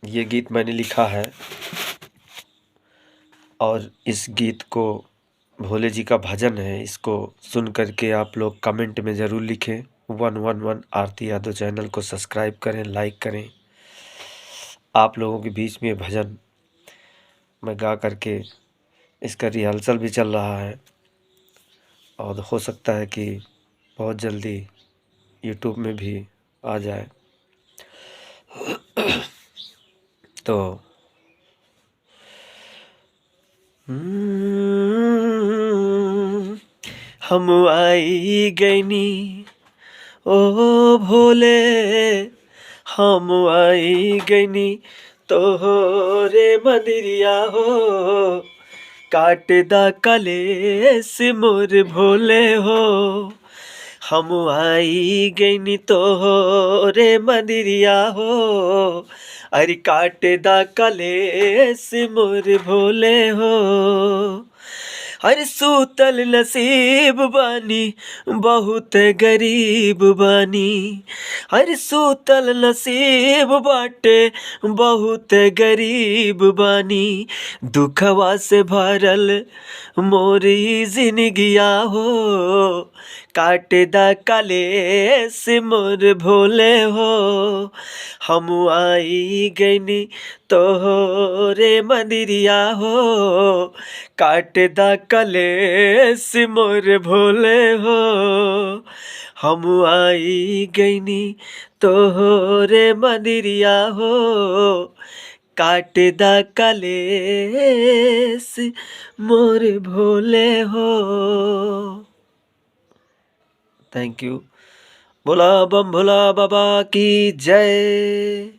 ये गीत मैंने लिखा है और इस गीत को भोले जी का भजन है। इसको सुन करके आप लोग कमेंट में ज़रूर लिखें। 111 आरती यादव चैनल को सब्सक्राइब करें, लाइक करें। आप लोगों के बीच में भजन मैं गा करके इसका रिहर्सल भी चल रहा है और हो सकता है कि बहुत जल्दी यूट्यूब में भी आ जाए। तो हम आई गईनी ओ भोले, हम आई गईनी तोहरे मंदिरिया हो, काटदा कलेस मोर भोले हो। हम आई गईनी तोहरे मंदिरिया हो, अरे काटदा कलेस मोर भोले हो। हर सूतल नसीब बानी बहुत गरीब बानी, हर सूतल नसीब बाटे बहुत गरीब बानी। दुखवा से भरल मोरी जिंदगिया हो, काटदा कलेस मोर भोले हो। हम आई गईनी तोहरे मंदिरिया हो, काटदा कलेस मोर भोले हो। हम आई गईनी तोहरे मंदिरिया हो, काटदा कलेस मोर भोले हो। Thank you. बोला बम भोला बाबा की जय।